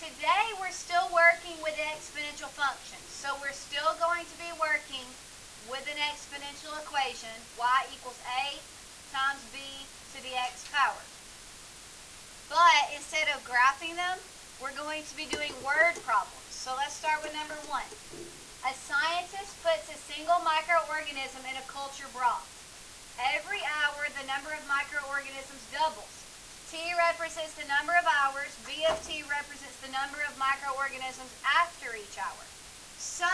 today we're still working with exponential functions. So we're still going to be working with an exponential equation, y equals a times b to the x power. But instead of graphing them, we're going to be doing word problems. So let's start with number 1. A scientist puts a single microorganism in a culture broth. Every hour, the number of microorganisms doubles. T represents the number of hours. B of t represents the number of microorganisms after each hour. So,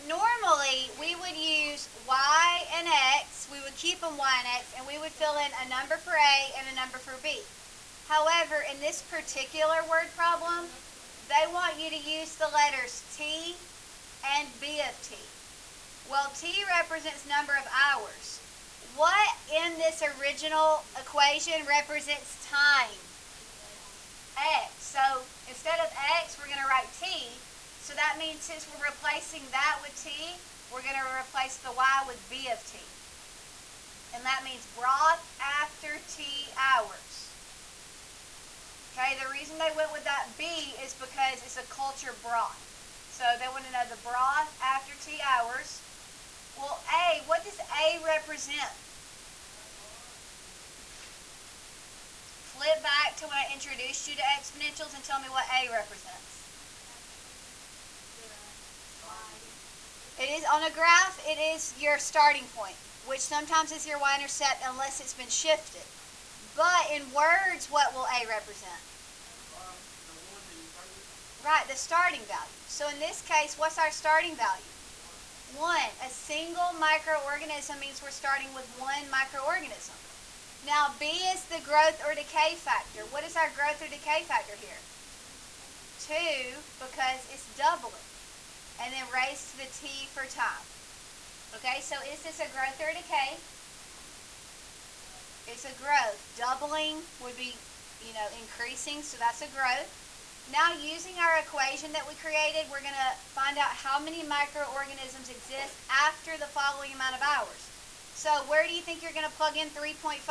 normally, we would use y and x. We would keep them y and x, and we would fill in a number for A and a number for B. However, in this particular word problem, they want you to use the letters T and B of t. Well, T represents number of hours. What in this original equation represents time? X. So instead of X, we're going to write T. So that means since we're replacing that with T, we're going to replace the Y with B of t. And that means broth after T hours. Okay, the reason they went with that B is because it's a culture broth. So they want to know the broth after T hours. Well, A, what does A represent? Flip back to when I introduced you to exponentials and tell me what A represents. It is on a graph, it is your starting point, which sometimes is your y-intercept unless it's been shifted. But in words, what will A represent? Right, the starting value. So in this case, what's our starting value? 1. A single microorganism means we're starting with one microorganism. Now, B is the growth or decay factor. What is our growth or decay factor here? 2, because it's doubling. And then raised to the T for time. Okay, so is this a growth or a decay? It's a growth. Doubling would be, increasing, so that's a growth. Now, using our equation that we created, we're going to find out how many microorganisms exist after the following amount of hours. So, where do you think you're going to plug in 3.5?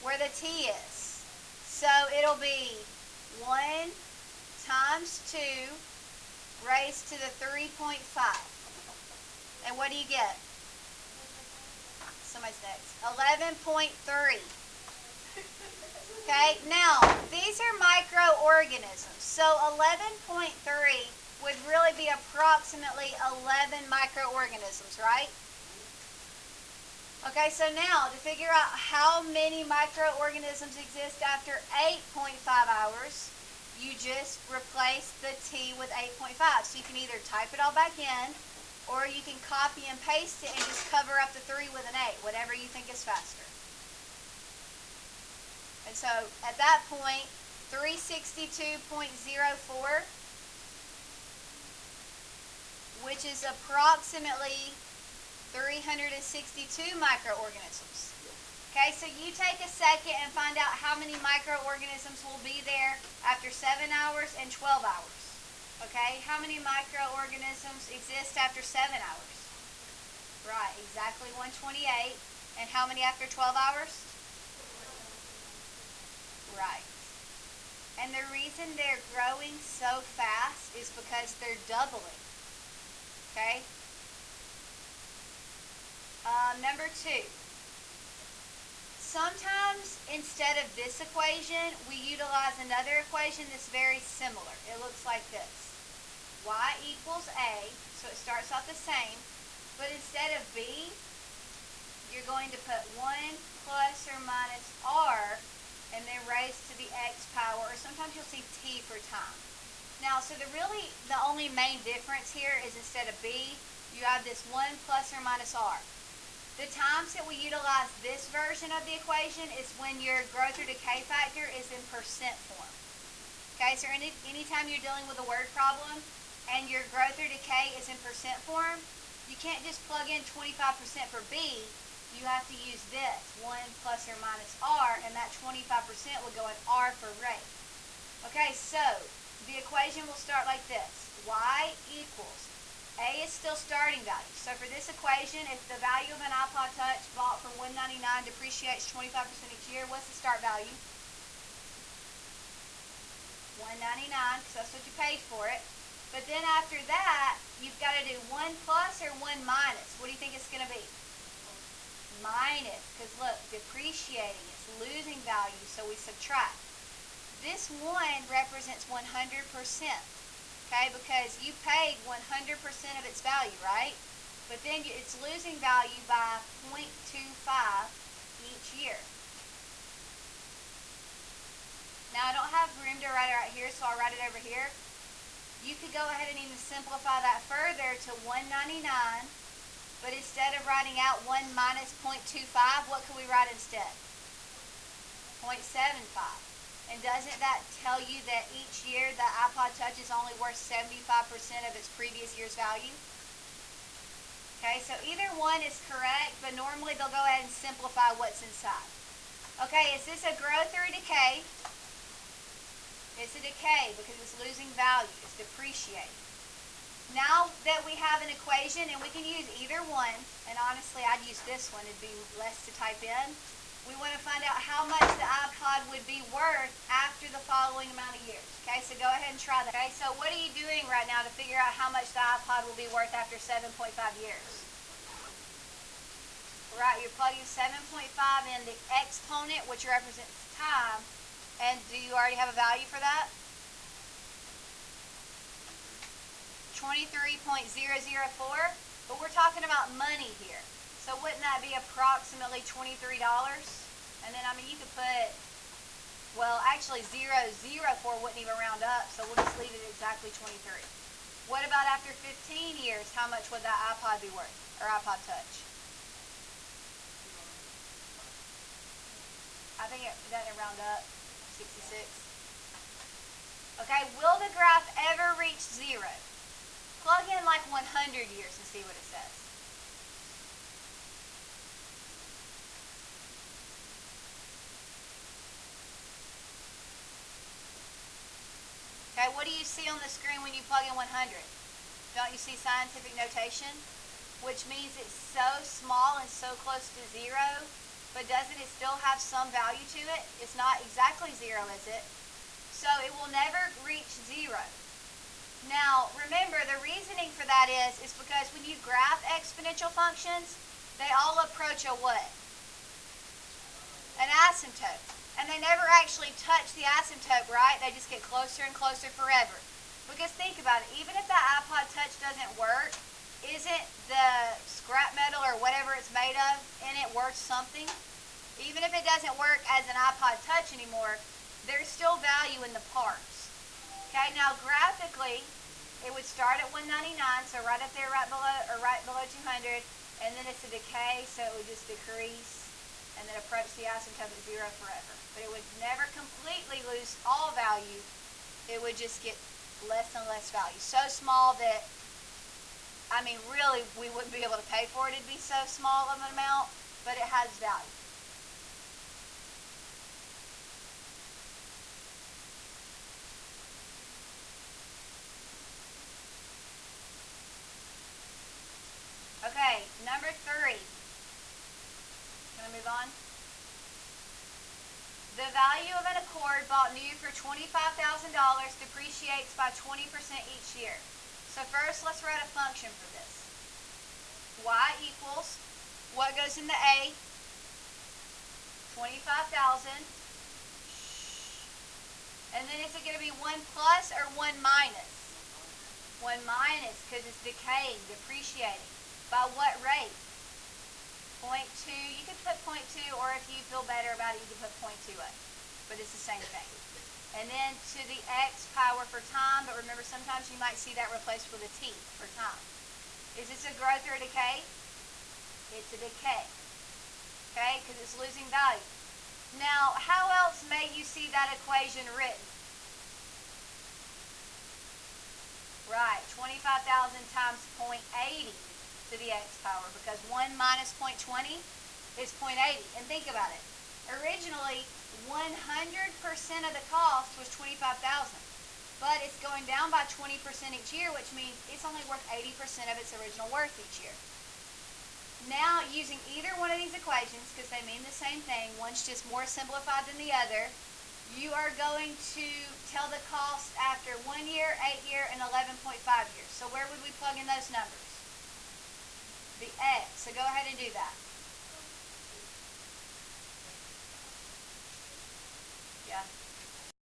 Where the T is. So, it'll be 1 times 2 raised to the 3.5. And what do you get? Somebody's next. 11.3. Okay, now, these are microorganisms. So 11.3 would really be approximately 11 microorganisms, right? Okay, so now, to figure out how many microorganisms exist after 8.5 hours, you just replace the T with 8.5. So you can either type it all back in, or you can copy and paste it and just cover up the 3 with an 8, whatever you think is faster. And so, at that point, 362.04, which is approximately 362 microorganisms. Okay, so you take a second and find out how many microorganisms will be there after 7 hours and 12 hours. Okay, how many microorganisms exist after 7 hours? Right, exactly 128. And how many after 12 hours? Right. And the reason they're growing so fast is because they're doubling. Okay? Number 2. Sometimes, instead of this equation, we utilize another equation that's very similar. It looks like this. Y equals A, so it starts off the same, but instead of B, you're going to put 1 plus or minus R, and then raised to the x power, or sometimes you'll see T for time. Now, so the only main difference here is instead of B, you have this 1 plus or minus R. The times that we utilize this version of the equation is when your growth or decay factor is in percent form. Okay, so anytime you're dealing with a word problem and your growth or decay is in percent form, you can't just plug in 25% for B. You have to use this, 1 plus or minus R, and that 25% will go in R for rate. Okay, so the equation will start like this. Y equals, A is still starting value. So for this equation, if the value of an iPod Touch bought for $199 depreciates 25% each year, what's the start value? $199. $1.99 because that's what you paid for it. But then after that, you've got to do 1 plus or 1 minus. What do you think it's going to be? Minus, because look, depreciating, it's losing value, so we subtract. This 1 represents 100%, okay, because you paid 100% of its value, right? But then it's losing value by 0.25 each year. Now, I don't have room to write it right here, so I'll write it over here. You could go ahead and even simplify that further to $1.99, but instead of writing out 1 minus 0.25, what could we write instead? 0.75. And doesn't that tell you that each year the iPod Touch is only worth 75% of its previous year's value? Okay, so either one is correct, but normally they'll go ahead and simplify what's inside. Okay, is this a growth or a decay? It's a decay because it's losing value. It's depreciating. Now that we have an equation, and we can use either one, and honestly I'd use this one, it'd be less to type in. We want to find out how much the iPod would be worth after the following amount of years. Okay, so go ahead and try that. Okay, so what are you doing right now to figure out how much the iPod will be worth after 7.5 years? Right, you're plugging 7.5 in the exponent, which represents time. And do you already have a value for that? 23.004, but we're talking about money here. So wouldn't that be approximately $23? And then, I mean, you could put, well, actually 004 wouldn't even round up, so we'll just leave it exactly 23. What about after 15 years? How much would that iPod be worth, or iPod Touch? I think it doesn't round up. 66. Okay, will the graph ever reach 0? Plug in like 100 years and see what it says. Okay, what do you see on the screen when you plug in 100? Don't you see scientific notation? Which means it's so small and so close to 0. But doesn't it still have some value to it? It's not exactly 0, is it? So it will never reach 0. Now, remember, the reasoning for that is because when you graph exponential functions, they all approach a what? An asymptote. And they never actually touch the asymptote, right? They just get closer and closer forever. Because think about it, even if the iPod Touch doesn't work, isn't the scrap metal or whatever it's made of in it worth something? Even if it doesn't work as an iPod Touch anymore, there's still value in the parts. Okay, now graphically, it would start at 199, so right up there, right below 200, and then it's a decay, so it would just decrease, and then approach the asymptote at 0 forever. But it would never completely lose all value. It would just get less and less value. So small that, I mean, really, we wouldn't be able to pay for it. It'd be so small of an amount, but it has value. Okay, number 3. Can I move on? The value of an Accord bought new for $25,000 depreciates by 20% each year. So first, let's write a function for this. Y equals, what goes in the A? 25,000. And then is it going to be 1 plus or 1 minus? 1 minus, because it's decaying, depreciating. By what rate? 0.2. You could put 0.2, or if you feel better about it, you can put 0.28. But it's the same thing. And then to the x power for time, but remember sometimes you might see that replaced with a t for time. Is this a growth or a decay? It's a decay. Okay, because it's losing value. Now, how else may you see that equation written? Right, 25,000 times 0.80 to the x power, because 1 minus 0.20 is 0.80. And think about it. Originally, 100% of the cost was 25,000, but it's going down by 20% each year, which means it's only worth 80% of its original worth each year. Now, using either one of these equations, because they mean the same thing, one's just more simplified than the other, you are going to tell the cost after 1 year, 8 year, and 11.5 years. So where would we plug in those numbers? The X. So go ahead and do that. Yeah.